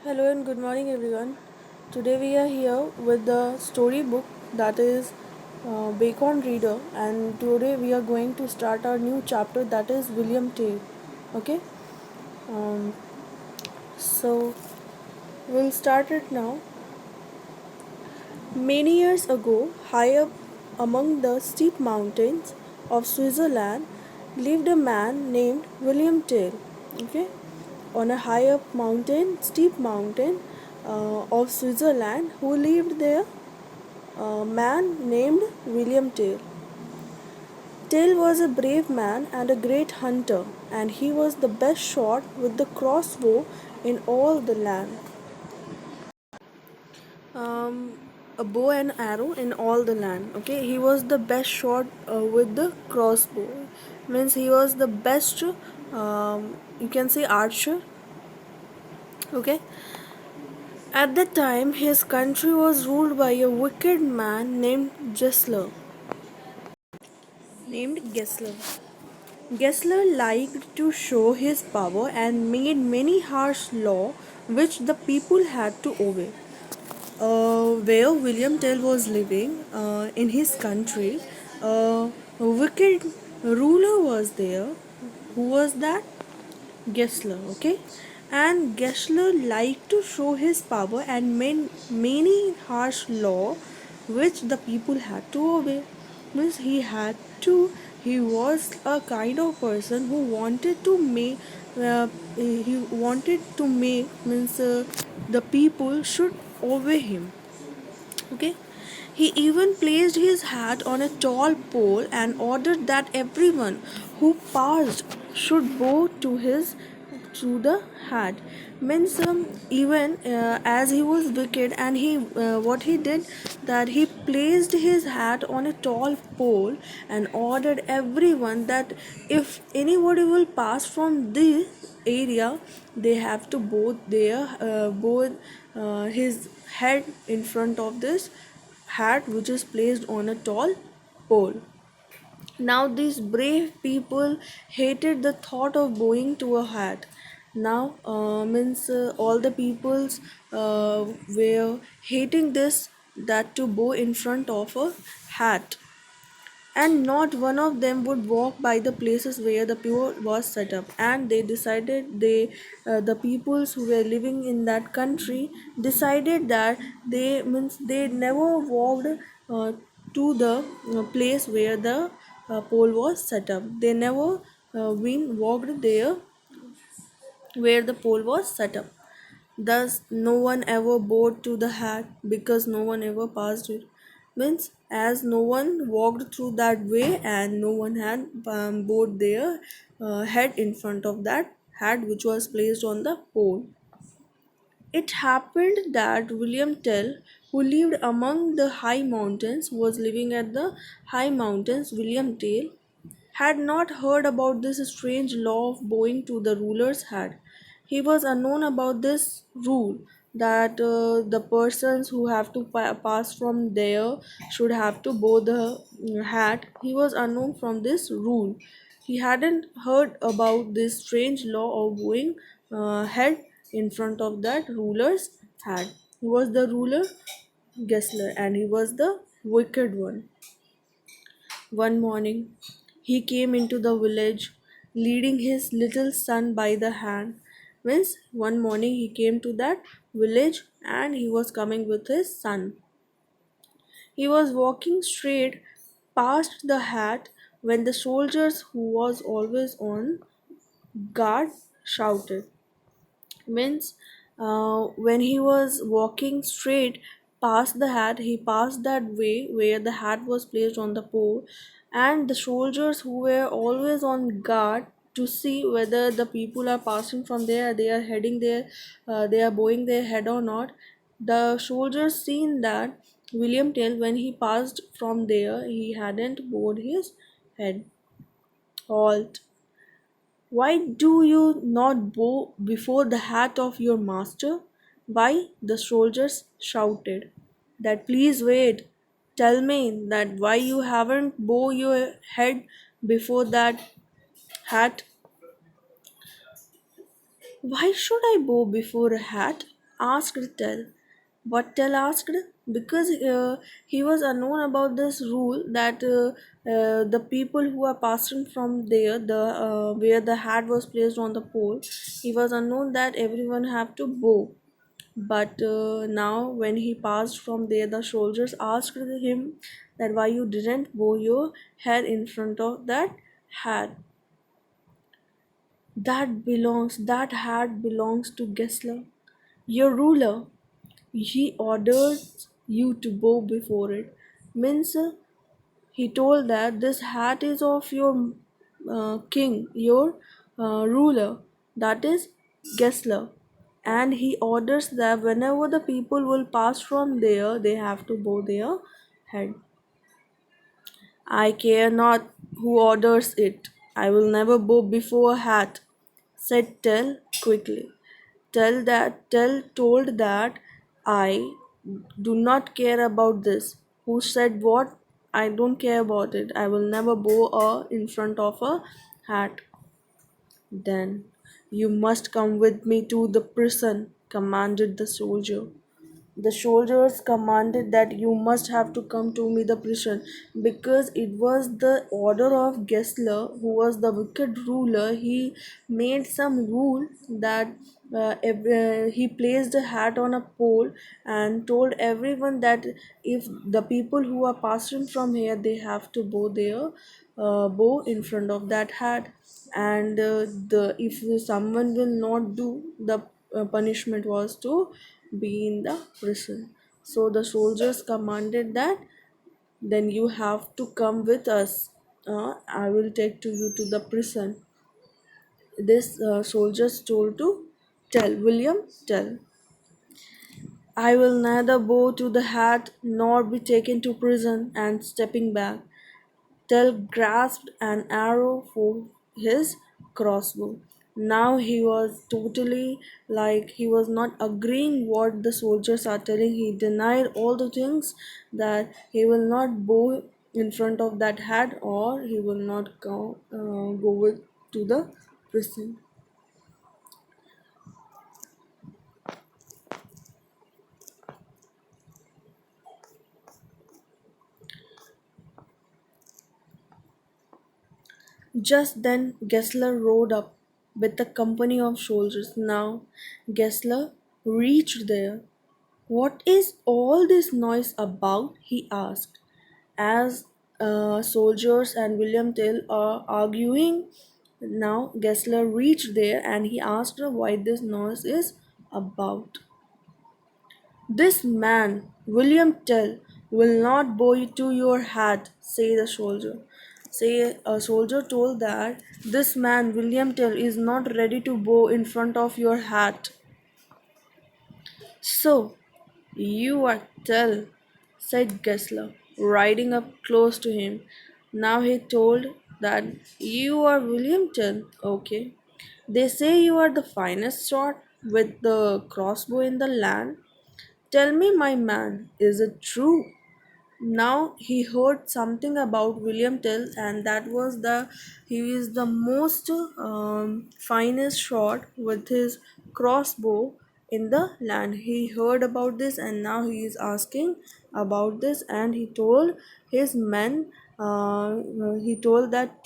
Hello and good morning, everyone. Today we are here with the storybook that is Bacon Reader, and today we are going to start our new chapter that is William Tell. Okay, um, so we'll start it now. Many years ago, high up among the steep mountains of Switzerland, lived a man named William Tell. Okay, on a high up mountain, steep mountain of Switzerland, who lived there? A man named William Tell. Tell was a brave man and a great hunter, and he was the best shot with the crossbow in all the land. Um, a bow and arrow in all the land. Okay, he was the best shot with the crossbow. Means he was the best. You can say archer. Okay. At that time, his country was ruled by a wicked man named Gessler. Named Gessler. Gessler liked to show his power and made many harsh laws which the people had to obey. Where William Tell was living in his country, a wicked ruler was there. Who was that? Gessler, okay? And Gessler liked to show his power and made many harsh law which the people had to obey. Means he was a kind of person who wanted to make he wanted to make means the people should obey him. Okay, he even placed his hat on a tall pole and ordered that everyone who passed should bow to the hat. Means even as he was wicked, and he what he did, that he placed his hat on a tall pole and ordered everyone that if anybody will pass from this area, they have to bow his head in front of this hat which is placed on a tall pole. Now these brave people hated the thought of bowing to a hat. Now means all the peoples were hating this, that to bow in front of a hat, and not one of them would walk by the places where the pure was set up. And they decided, the peoples who were living in that country decided that they never walked to the place where the pole was set up. They never been walked there where the pole was set up. Thus, no one ever bowed to the hat because no one ever passed it. Means, as no one walked through that way and no one had bowed their head in front of that hat which was placed on the pole. It happened that William Tell, who lived among the high mountains, was living at the high mountains. William Tell had not heard about this strange law of bowing to the ruler's hat. He was unknown about this rule, that the persons who have to pass from there should have to bow the hat. He was unknown from this rule. He hadn't heard about this strange law of bowing head in front of that ruler's hat. He was the ruler Gessler, and he was the wicked one. One morning, he came into the village leading his little son by the hand. Means one morning he came to that village and he was coming with his son. He was walking straight past the hat when the soldiers who was always on guard shouted. Means when he was walking straight past the hat, he passed that way where the hat was placed on the pole, and the soldiers who were always on guard to see whether the people are passing from there, they are heading there, they are bowing their head or not. The soldiers seen that William Tell, when he passed from there, he hadn't bowed his head. Halt! Why do you not bow before the hat of your master? Why? The soldiers shouted. That please wait. Tell me that why you haven't bow your head before that hat. Why should I bow before a hat? asked Tell. What Tell asked? Because he was unknown about this rule that the people who are passing from there, the where the hat was placed on the pole, he was unknown that everyone have to bow. But now, when he passed from there, the soldiers asked him that why you didn't bow your head in front of that hat. That hat belongs to Gessler, your ruler. He orders you to bow before it. Means he told that this hat is of your king, your ruler, that is Gessler. And he orders that whenever the people will pass from there, they have to bow their head. I care not who orders it. I will never bow before a hat, said Tell quickly. Tell told that I do not care about this. Who said what? I don't care about it. I will never bow in front of a hat. Then you must come with me to the prison, commanded the soldier. The soldiers commanded that you must have to come to me the prison, because it was the order of Gessler, who was the wicked ruler. He made some rule that he placed a hat on a pole and told everyone that if the people who are passing from here, they have to bow their bow in front of that hat. And the if someone will not do, the punishment was to be in the prison. So the soldiers commanded that then you have to come with us. I will take to you to the prison. This soldiers told to Tell. I will neither bow to the hat nor be taken to prison. And stepping back, Tell grasped an arrow for his crossbow. Now he was totally like he was not agreeing what the soldiers are telling. He denied all the things that he will not bow in front of that hat, or he will not go with to the prison. Just then Gessler rode up with a company of soldiers. Now Gessler reached there. What is all this noise about? He asked. As soldiers and William Tell are arguing, now Gessler reached there and he asked her why this noise is about. This man, William Tell, will not bow to your hat, say the soldier. Say a soldier told that this man, William Tell, is not ready to bow in front of your hat. So, you are Tell, said Gessler, riding up close to him. Now he told that you are William Tell, okay. They say you are the finest shot with the crossbow in the land. Tell me, my man, is it true? Now he heard something about William Tell, and that was the he is the most finest shot with his crossbow in the land. He heard about this, and now he is asking about this, and he told his men. He told that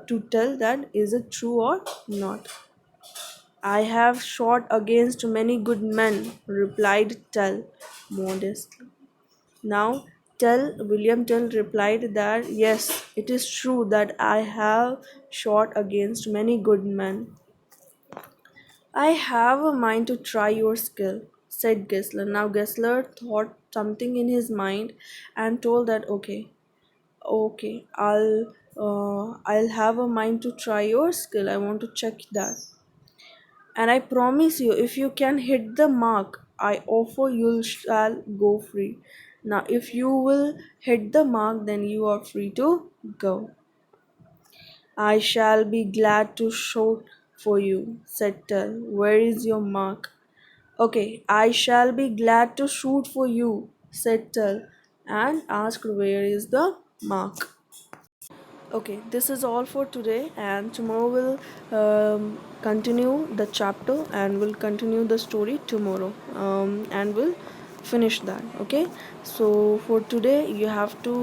to tell that is it true or not. I have shot against many good men, replied Tell modestly. Now, William Tell replied that yes, it is true that I have shot against many good men. I have a mind to try your skill, said Gessler. Now Gessler thought something in his mind and told that okay, I'll have a mind to try your skill. I want to check that. And I promise you, if you can hit the mark, I offer you shall go free. Now, if you will hit the mark, then you are free to go. I shall be glad to shoot for you, said Tell. Where is your mark? Okay, I shall be glad to shoot for you, said Tell, and asked where is the mark. Okay, this is all for today, and tomorrow we'll continue the chapter and we'll continue the story tomorrow, and we'll finish that. Okay, so for today, you have to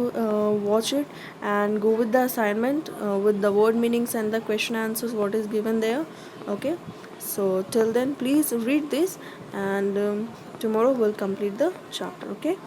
watch it and go with the assignment with the word meanings and the question answers, what is given there. Okay, so till then, please read this, and tomorrow we'll complete the chapter. Okay.